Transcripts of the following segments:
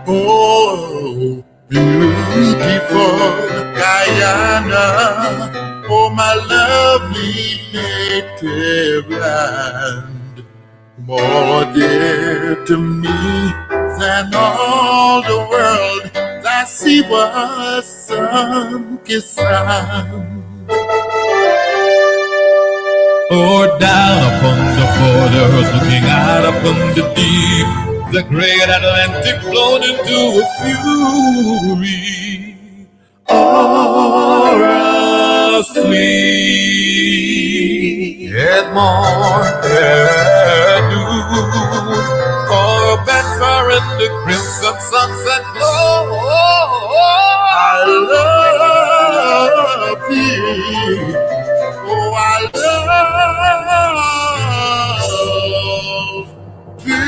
Oh, beautiful Guyana, oh, my lovely native land, more dear to me than all the world. I see was sun-kissed sand. Or down upon the borders, looking out upon the deep, the great Atlantic flowed into a fury, or asleep, and more noon, or better in the crimson sunset glow. I love thee. Oh, I love thee.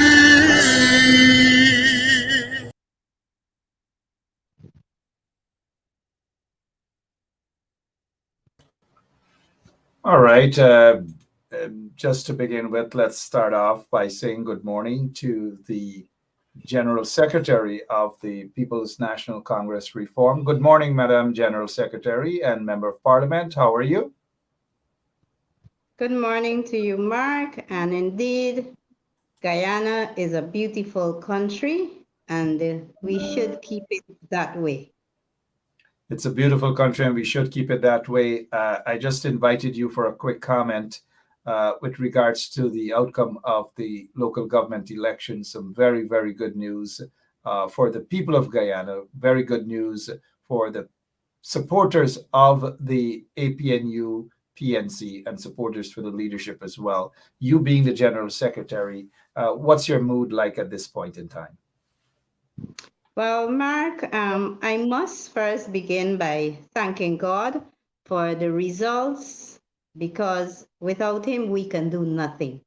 All right. Just to begin with, let's start off by saying good morning to the General Secretary of the People's National Congress Reform. Good morning, Madam General Secretary and Member of Parliament. How are you? Good morning to you, Mark. And indeed, Guyana is a beautiful country, and we should keep it that way. It's a beautiful country, and we should keep it that way. I just invited you for a quick comment with regards to the outcome of the local government elections. Some very, very good news for the people of Guyana. Very good news for the supporters of the APNU, PNC, and supporters for the leadership as well. You being the General Secretary, what's your mood like at this point in time? Well, Mark, I must first begin by thanking God for the results, because without him, we can do nothing.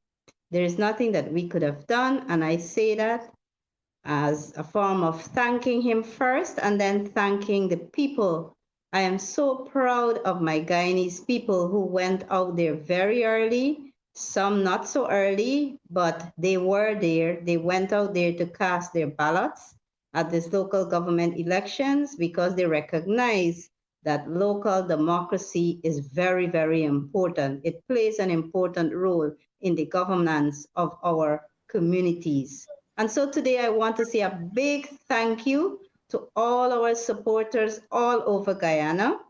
There is nothing that we could have done, and I say that as a form of thanking him first and then thanking the people. I am so proud of my Guyanese people who went out there very early, some not so early, but they were there. They went out there to cast their ballots at these local government elections because they recognize that local democracy is very, very important. It plays an important role in the governance of our communities. And so today I want to say a big thank you to all our supporters all over Guyana,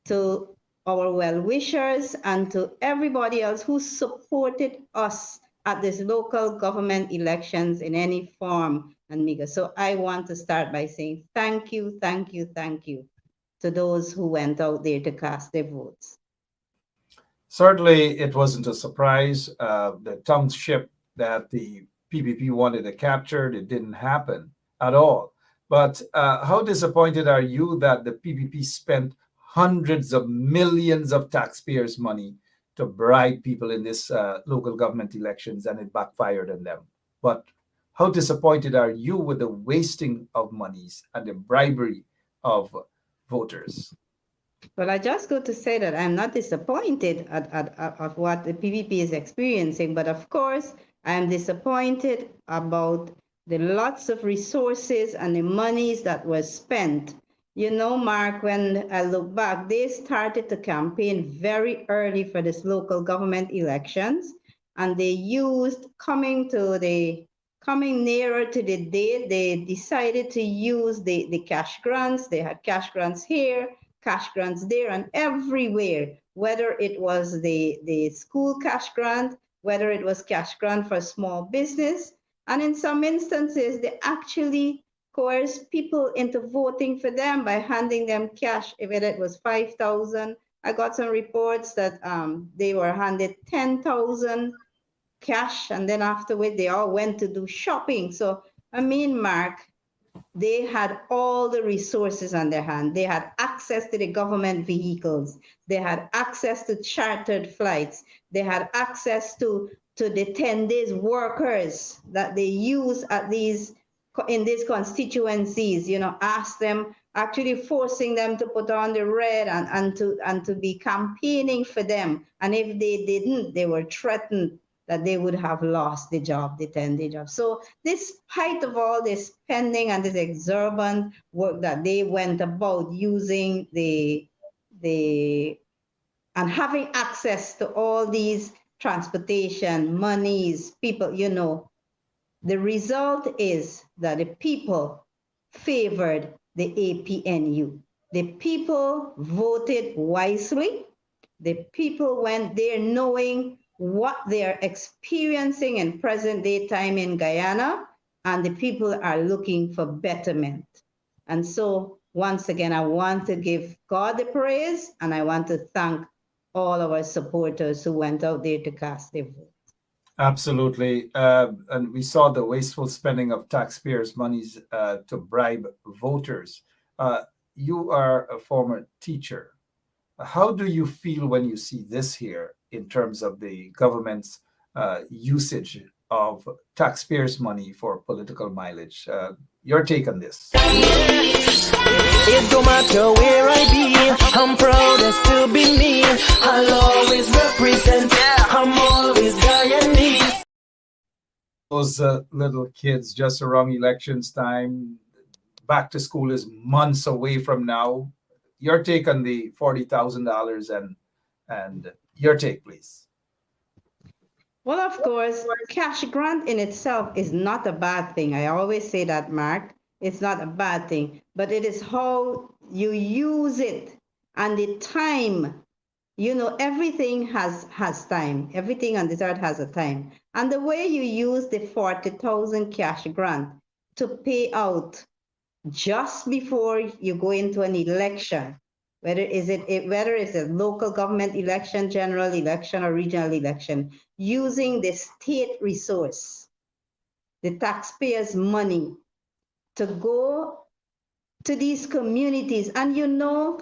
to our well-wishers, and to everybody else who supported us at these local government elections in any form and measure. So I want to start by saying thank you, thank you, thank you to those who went out there to cast their votes. Certainly, it wasn't a surprise. The township that the PPP wanted to capture, it didn't happen at all. But how disappointed are you that the PPP spent hundreds of millions of taxpayers' money to bribe people in this local government elections, and it backfired on them? But how disappointed are you with the wasting of monies and the bribery of voters? Well, I just got to say that I'm not disappointed at what the PPP is experiencing, but of course, I am disappointed about the lots of resources and the monies that were spent. You know, Mark, when I look back, they started to campaign very early for this local government elections, and they used coming nearer to the date, they decided to use the cash grants. They had cash grants here, cash grants there, and everywhere, whether it was the school cash grant, whether it was cash grant for small business. And in some instances, they actually coerced people into voting for them by handing them cash, whether it was 5,000. I got some reports that they were handed 10,000 cash, and then afterward, they all went to do shopping. So, I mean, Mark, they had all the resources on their hand. They had access to the government vehicles. They had access to chartered flights. They had access to the 10 days workers that they use at in these constituencies. You know, ask them actually forcing them to put on the red and to be campaigning for them. And if they didn't, they were threatened that they would have lost the job, the 10-day job. So despite of all this spending and this exorbitant work that they went about using the and having access to all these transportation, monies, people, the result is that the people favored the APNU. The people voted wisely. The people went there knowing what they are experiencing in present day time in Guyana, and the people are looking for betterment. And so, once again, I want to give God the praise, and I want to thank all our supporters who went out there to cast their vote. Absolutely. And we saw the wasteful spending of taxpayers' monies to bribe voters. You are a former teacher. How do you feel when you see this here in terms of the government's usage of taxpayers' money for political mileage? Your take on this? It don't matter where I be, I'm proud to still be me. I'll always represent, I'm always Guyanese. Those little kids just around elections time, back to school is months away from now. Your take on the $40,000 and your take, please. Well, of course, cash grant in itself is not a bad thing. I always say that, Mark. It's not a bad thing, but it is how you use it and the time. Everything has time. Everything on this earth has a time. And the way you use the 40,000 cash grant to pay out just before you go into an election, whether it's a local government election, general election, or regional election, using the state resource, the taxpayers' money, to go to these communities. And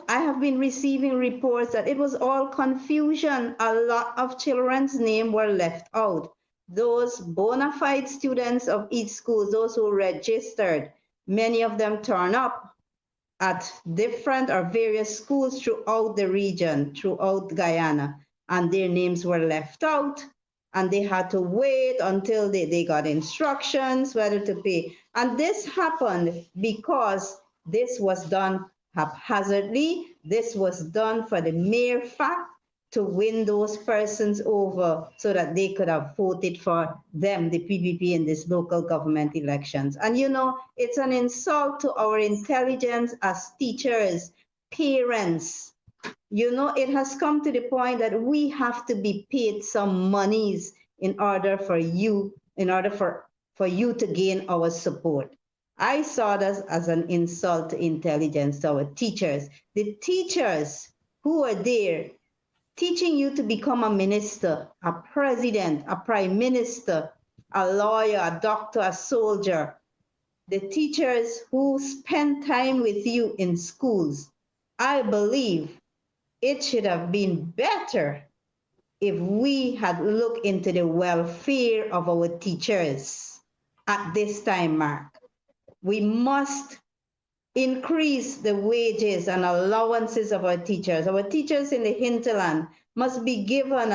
I have been receiving reports that it was all confusion. A lot of children's names were left out. Those bona fide students of each school, those who registered, many of them turn up at different or various schools throughout the region, throughout Guyana, and their names were left out, and they had to wait until they got instructions whether to pay. And this happened because this was done haphazardly. This was done for the mere fact to win those persons over so that they could have voted for them, the PPP, in these local government elections. And it's an insult to our intelligence as teachers, parents. It has come to the point that we have to be paid some monies in order for you to gain our support. I saw this as an insult to intelligence, to our teachers. The teachers who are there teaching you to become a minister, a president, a prime minister, a lawyer, a doctor, a soldier. The teachers who spend time with you in schools. I believe it should have been better if we had looked into the welfare of our teachers at this time, Mark. We must increase the wages and allowances of our teachers. Our teachers in the hinterland must be given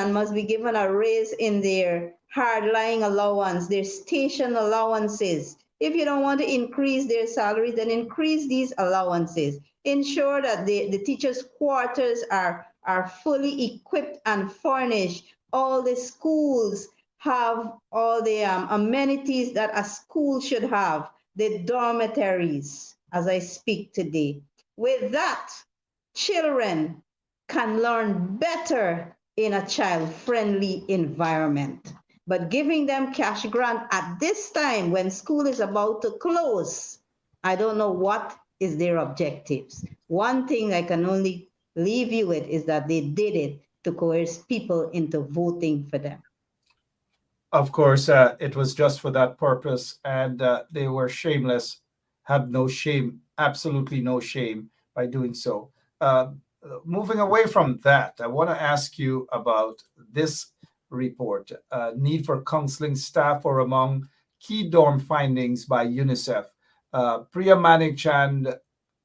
a raise in their hardline allowance, their station allowances. If you don't want to increase their salaries, then increase these allowances. Ensure that the teachers' quarters are fully equipped and furnished. All the schools have all the amenities that a school should have, the dormitories, as I speak today. With that, children can learn better in a child-friendly environment. But giving them cash grant at this time when school is about to close, I don't know what is their objectives. One thing I can only leave you with is that they did it to coerce people into voting for them. Of course, it was just for that purpose, and they were shameless, have no shame, absolutely no shame by doing so. Moving away from that, I want to ask you about this report, need for counseling staff or among key dorm findings by UNICEF. Priya Manik Chand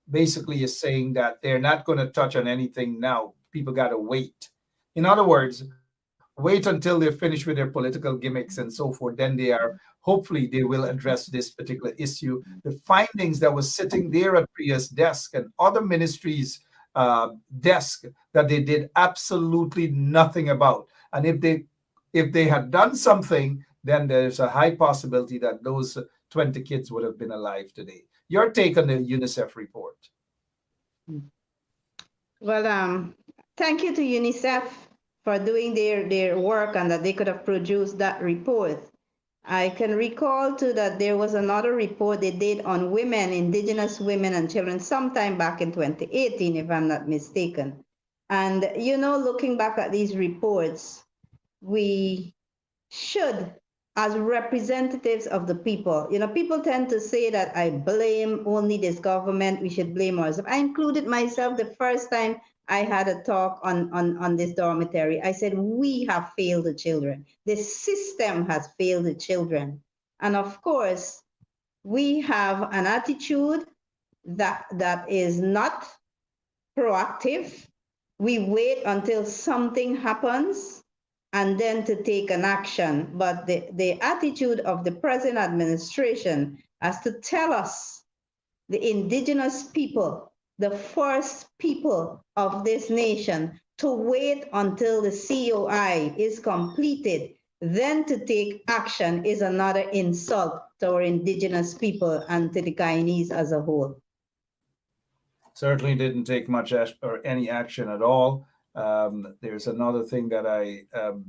basically is saying that they're not going to touch on anything now. People got to wait. In other words, wait until they're finished with their political gimmicks and so forth. Then they are, hopefully, they will address this particular issue. The findings that was sitting there at Priya's desk and other ministries' desk that they did absolutely nothing about. And if they had done something, then there's a high possibility that those 20 kids would have been alive today. Your take on the UNICEF report? Well, thank you to UNICEF for doing their work and that they could have produced that report. I can recall too that there was another report they did on women, indigenous women and children sometime back in 2018, if I'm not mistaken. And, looking back at these reports, we should, as representatives of the people, people tend to say that I blame only this government, we should blame ourselves. I included myself the first time I had a talk on this dormitory. I said, we have failed the children. The system has failed the children. And of course, we have an attitude that is not proactive. We wait until something happens and then to take an action. But the attitude of the present administration is to tell us, the indigenous people, the first people of this nation, to wait until the COI is completed, then to take action is another insult to our indigenous people and to the Guyanese as a whole. Certainly didn't take much or any action at all. There's another thing that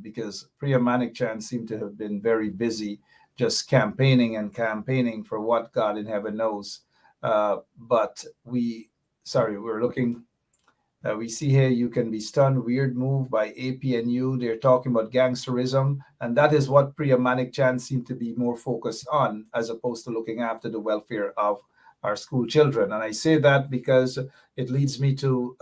because Priya Manikchand seemed to have been very busy just campaigning and campaigning for what God in heaven knows. But we're looking. We see here, you can be stunned, weird move by APNU. They're talking about gangsterism, and that is what Priya Manikchand seemed to be more focused on, as opposed to looking after the welfare of our school children. And I say that because it leads me to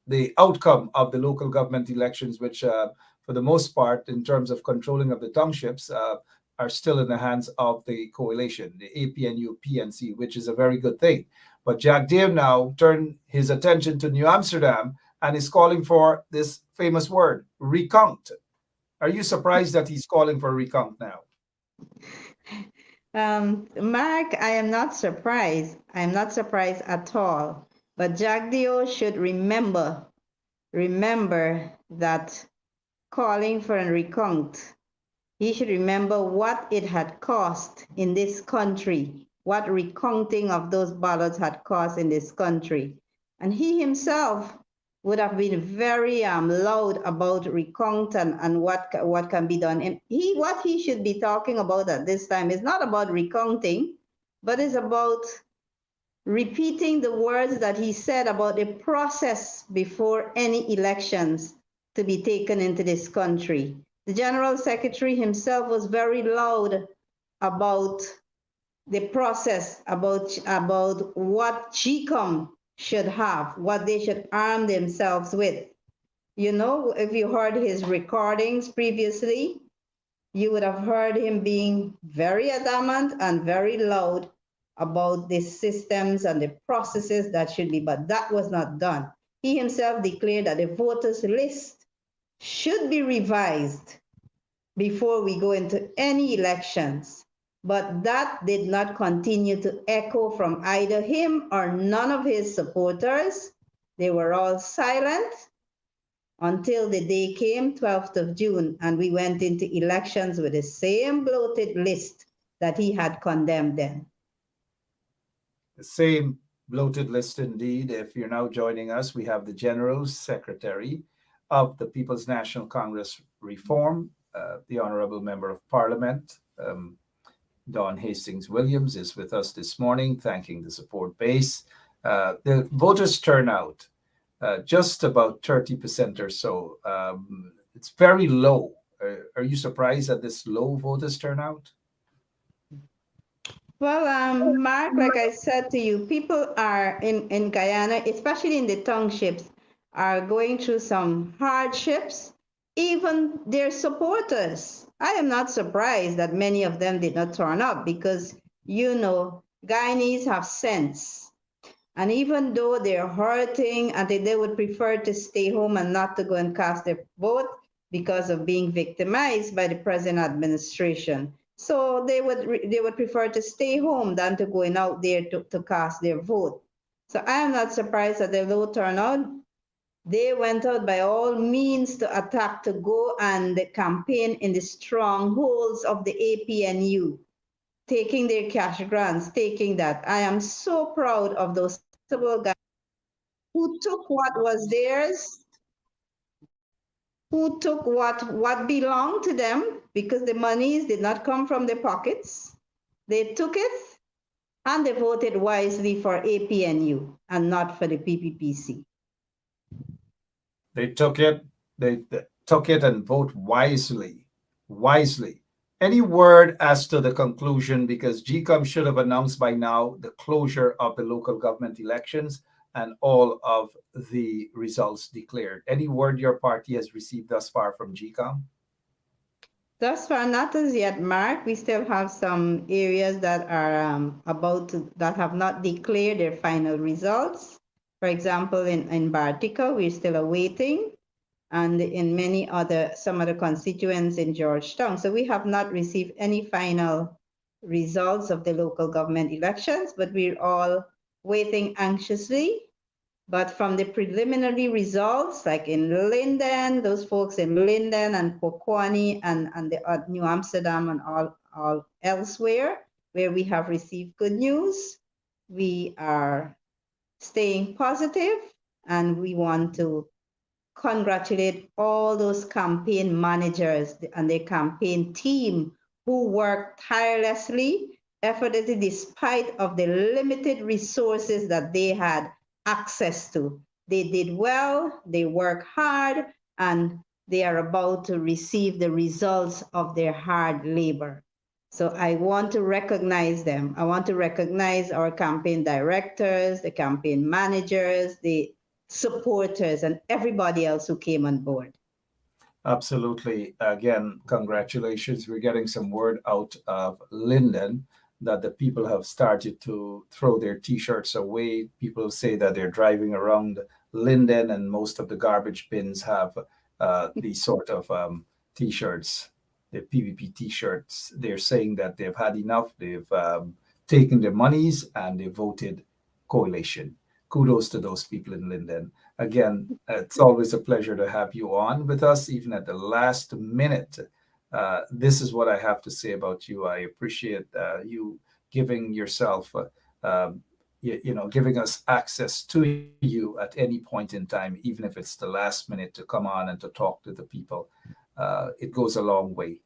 the outcome of the local government elections, which for the most part, in terms of controlling of the townships, are still in the hands of the coalition, the APNU PNC, which is a very good thing. But Jack Dave now turned his attention to New Amsterdam and is calling for this famous word, recount. Are you surprised that he's calling for recount now? Mark, I am not surprised. I am not surprised at all. But Jack Dio should remember that calling for a recount, he should remember what it had cost in this country, what recounting of those ballots had cost in this country. And he himself would have been very loud about recount and what can be done. And what he should be talking about at this time is not about recounting, but is about repeating the words that he said about the process before any elections to be taken into this country. The General Secretary himself was very loud about the process, about what GCOM should have, what they should arm themselves with. If you heard his recordings previously, you would have heard him being very adamant and very loud about the systems and the processes that should be, but that was not done. He himself declared that the voters list should be revised before we go into any elections. But that did not continue to echo from either him or none of his supporters. They were all silent until the day came, 12th of June, and we went into elections with the same bloated list that he had condemned then. The same bloated list indeed. If you're now joining us, we have the General Secretary of the People's National Congress Reform, the Honorable Member of Parliament, Don Hastings Williams, is with us this morning, thanking the support base. The voters turnout, just about 30% or so. It's very low. Are you surprised at this low voters turnout? Well, Mark, like I said to you, people are in Guyana, especially in the townships, are going through some hardships. Even their supporters. I am not surprised that many of them did not turn up because, Guyanese have sense. And even though they're hurting and they would prefer to stay home and not to go and cast their vote because of being victimized by the present administration. So they would prefer to stay home than to going out there to cast their vote. So I am not surprised at the low turnout. They went out by all means to attack, to go and campaign in the strongholds of the APNU, taking their cash grants, taking that. I am so proud of those sensible guys who took what was theirs, who took what belonged to them because the monies did not come from their pockets. They took it and they voted wisely for APNU and not for the PPPC. They took it. They took it and vote wisely. Wisely. Any word as to the conclusion? Because GCOM should have announced by now the closure of the local government elections and all of the results declared. Any word your party has received thus far from GCOM? Thus far, not as yet, Mark. We still have some areas that are that have not declared their final results. For example, in Bartica, we're still awaiting, and in some other constituents in Georgetown. So we have not received any final results of the local government elections, but we're all waiting anxiously. But from the preliminary results, like in Linden, those folks in Linden and Pokwani and the New Amsterdam and all elsewhere, where we have received good news, we are staying positive, and we want to congratulate all those campaign managers and their campaign team who worked tirelessly, effortlessly, despite of the limited resources that they had access to. They did well, they worked hard, and they are about to receive the results of their hard labor. So I want to recognize them. I want to recognize our campaign directors, the campaign managers, the supporters, and everybody else who came on board. Absolutely. Again, congratulations. We're getting some word out of Linden that the people have started to throw their T-shirts away. People say that they're driving around Linden and most of the garbage bins have these sort of T-shirts, the PVP T-shirts. They're saying that they've had enough. They've taken their monies and they voted coalition. Kudos to those people in Linden. Again, it's always a pleasure to have you on with us, even at the last minute. This is what I have to say about you. I appreciate you giving yourself, giving us access to you at any point in time, even if it's the last minute to come on and to talk to the people. It goes a long way.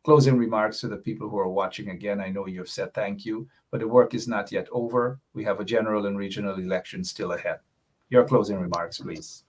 Closing remarks to the people who are watching. Again, I know you've said thank you, but the work is not yet over. We have a general and regional election still ahead. Your closing remarks, please.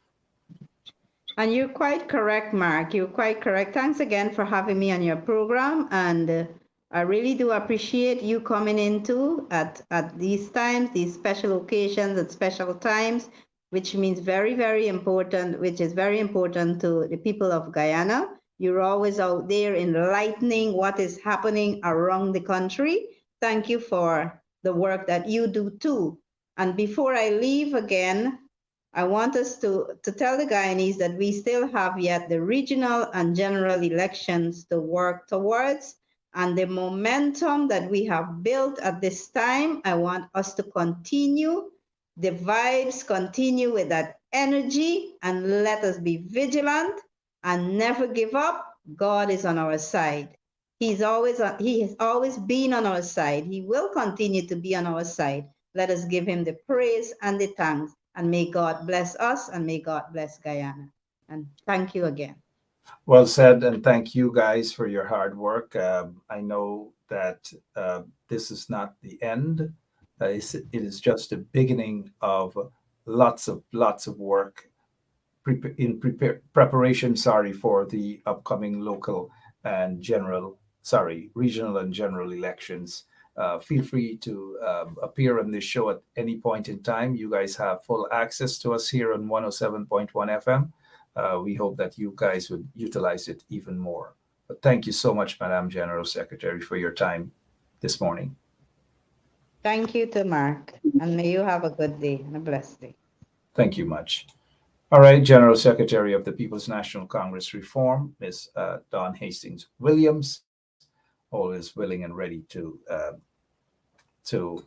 And you're quite correct, Mark. You're quite correct. Thanks again for having me on your program. And I really do appreciate you coming into at these times, these special occasions at special times, which means very, very important, which is very important to the people of Guyana. You're always out there enlightening what is happening around the country. Thank you for the work that you do too. And before I leave again, I want us to tell the Guyanese that we still have yet the regional and general elections to work towards. And the momentum that we have built at this time, I want us to continue the vibes, continue with that energy, and let us be vigilant and never give up. God is on our side. He has always been on our side. He will continue to be on our side. Let us give him the praise and the thanks. And may God bless us and may God bless Guyana. And thank you again. Well said, and thank you guys for your hard work. I know that this is not the end. It is just the beginning of lots of work preparation. For the upcoming regional and general elections. Feel free to appear on this show at any point in time. You guys have full access to us here on 107.1 FM. We hope that you guys would utilize it even more. But thank you so much, Madam General Secretary, for your time this morning. Thank you to Mark, and may you have a good day and a blessed day. Thank you much. All right, General Secretary of the People's National Congress Reform, Ms. Dawn Hastings Williams, always willing and ready to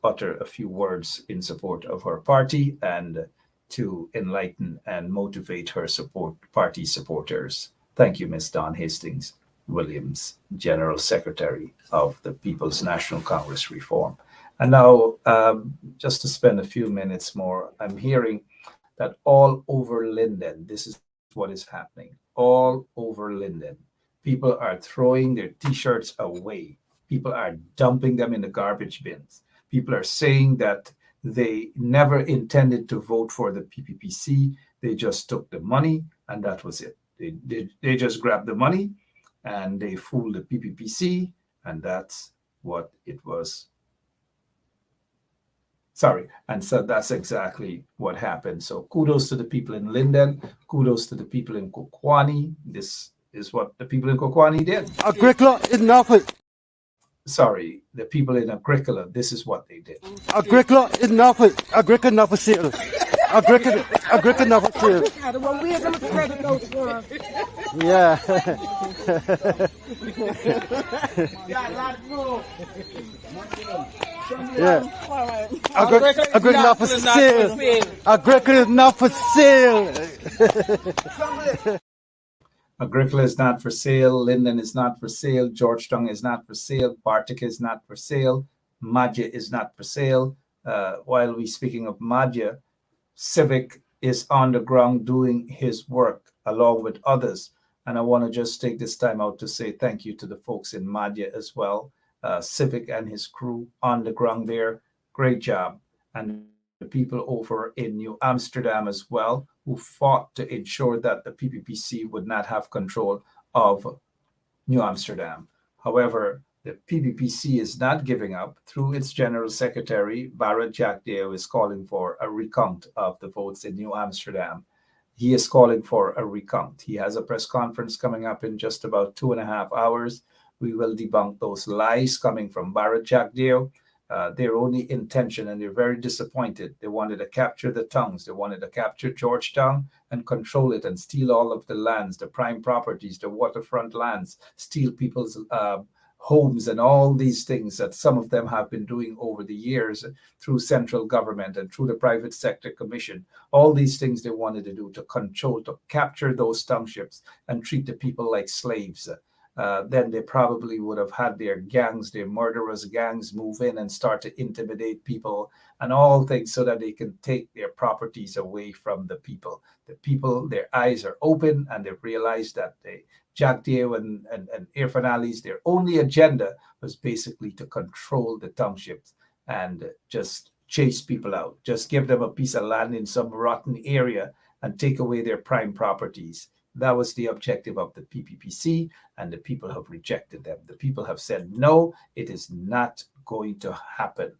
utter a few words in support of her party and to enlighten and motivate her party supporters. Thank you, Ms. Dawn Hastings Williams, General Secretary of the People's National Congress Reform. And now, just to spend a few minutes more, I'm hearing that all over Linden, this is what is happening. All over Linden, people are throwing their t-shirts away. People are dumping them in the garbage bins. People are saying that they never intended to vote for the PPPC. They just took the money and that was it. They just grabbed the money and they fooled the PPPC, and that's what it was. Sorry. And so that's exactly what happened. So kudos to the people in Linden. Kudos to the people in Kokwani. This is what the people in Kokwani did. Agricola is not for Sorry, the people in Agricola, this is what they did. Agricola is not for sale. Agricola not for sale. Yeah. Yeah. Agricola not for sale. Agricola is not for sale. Agricola is not for sale. Linden is not for sale. Georgetown is not for sale. Bartica is not for sale. Madja is not for sale. While we speaking of Madja, Civic is on the ground doing his work along with others. And I want to just take this time out to say thank you to the folks in Madja as well. Civic and his crew on the ground there. Great job. And the people over in New Amsterdam as well, who fought to ensure that the PPPC would not have control of New Amsterdam. However, the PPPC is not giving up. Through its General Secretary, Barrett Jackdale is calling for a recount of the votes in New Amsterdam. He is calling for a recount. He has a press conference coming up in just about 2.5 hours. We will debunk those lies coming from Barrett Jackdale. Their only intention, and they're very disappointed. They wanted to capture the tongues. They wanted to capture Georgetown and control it and steal all of the lands, the prime properties, the waterfront lands, steal people's homes and all these things that some of them have been doing over the years through central government and through the private sector commission. All these things they wanted to do to control, to capture those townships and treat the people like slaves. Then they probably would have had their gangs, their murderous gangs, move in and start to intimidate people and all things so that they can take their properties away from the people. The people, their eyes are open and they've realized that Jack Dale and Irfan Ali's, their only agenda was basically to control the townships and just chase people out, just give them a piece of land in some rotten area and take away their prime properties. That was the objective of the PPPC, and the people have rejected them. The people have said, no, it is not going to happen.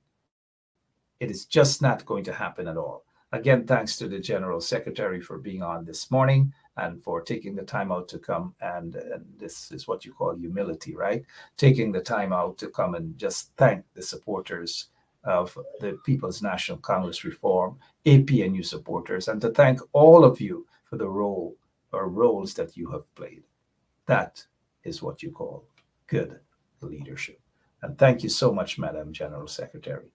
It is just not going to happen at all. Again, thanks to the General Secretary for being on this morning and for taking the time out to come. And this is what you call humility, right? Taking the time out to come and just thank the supporters of the People's National Congress Reform, APNU supporters, and to thank all of you for the roles that you have played. That is what you call good leadership. And thank you so much, Madam General Secretary.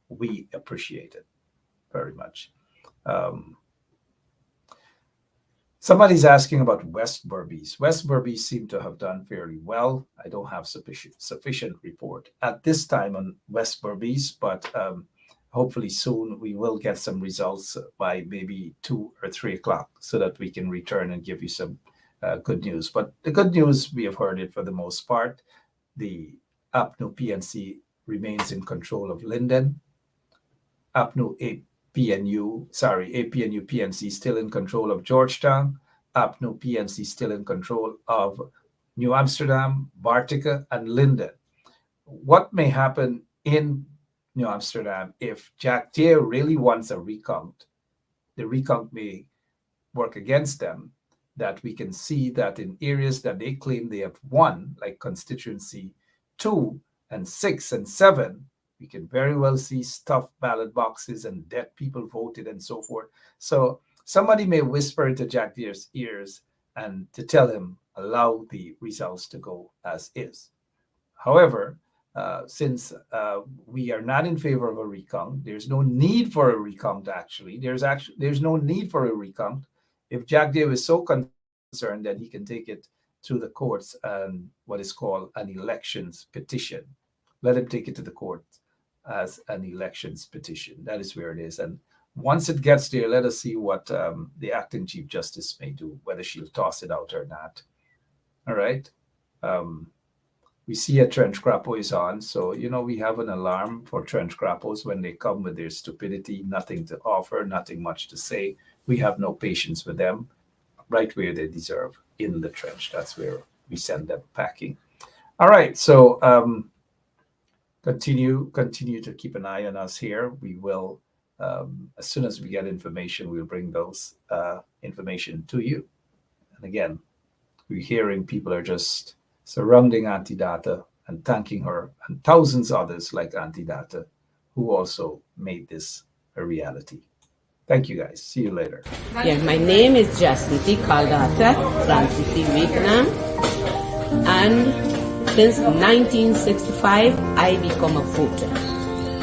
We appreciate it very much. Somebody's asking about West Berbice. West Berbice seemed to have done fairly well. I don't have sufficient report at this time on West Berbice, but hopefully soon we will get some results by maybe 2 or 3 o'clock so that we can return and give you some good news. But the good news, we have heard it for the most part. The APNU PNC remains in control of Linden. APNU PNC still in control of Georgetown. APNU PNC still in control of New Amsterdam, Bartica, and Linden. What may happen in New Amsterdam if Jack Dale really wants a recount? The recount may work against them, that we can see that in areas that they claim they have won, like constituency 2 and 6 and 7, We can very well see stuffed ballot boxes and dead people voted and so forth. So somebody may whisper into Jack Deere's ears and to tell him, allow the results to go as is. However, since we are not in favor of a recount, there's no need for a recount. There's no need for a recount. If Jack Deere is so concerned that he can take it to the courts and what is called an elections petition, let him take it to the court as an elections petition. That is where it is. And once it gets there, let us see what the acting Chief Justice may do, whether she'll toss it out or not. All right. We see a trench crapo is on. So, we have an alarm for trench crapos when they come with their stupidity, nothing to offer, nothing much to say. We have no patience with them, right where they deserve, in the trench. That's where we send them packing. All right. So continue to keep an eye on us here. We will, as soon as we get information, we'll bring those information to you. And again, we're hearing people are just surrounding Auntie Data and thanking her, and thousands others like Auntie Data who also made this a reality. Thank you, guys. See you later. Yeah, my name is Jacinti Caldata Francis Wakenham, and since 1965 I become a voter,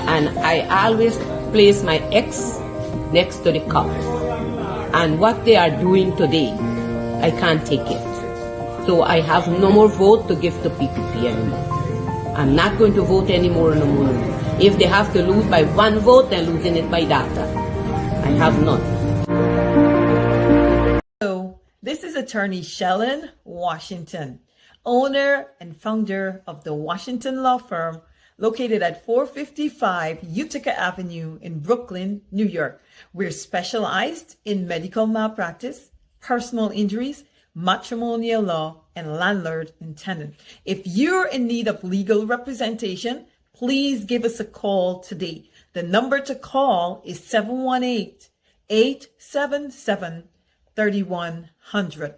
and I always place my ex next to the cup, and what they are doing today, I can't take it. So I have no more vote to give to PPP anymore. I'm not going to vote anymore no more. If they have to lose by one vote, they're losing it by data. I have none. So, this is attorney Shellen Washington, owner and founder of the Washington Law Firm, located at 455 Utica Avenue in Brooklyn, New York. We're specialized in medical malpractice, personal injuries, matrimonial law, and landlord and tenant. If you're in need of legal representation, please give us a call today. The number to call is 718-877-3100.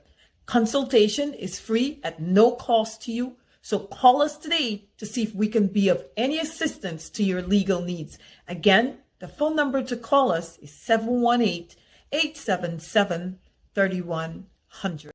Consultation is free at no cost to you. So call us today to see if we can be of any assistance to your legal needs. Again, the phone number to call us is 718-877-3100.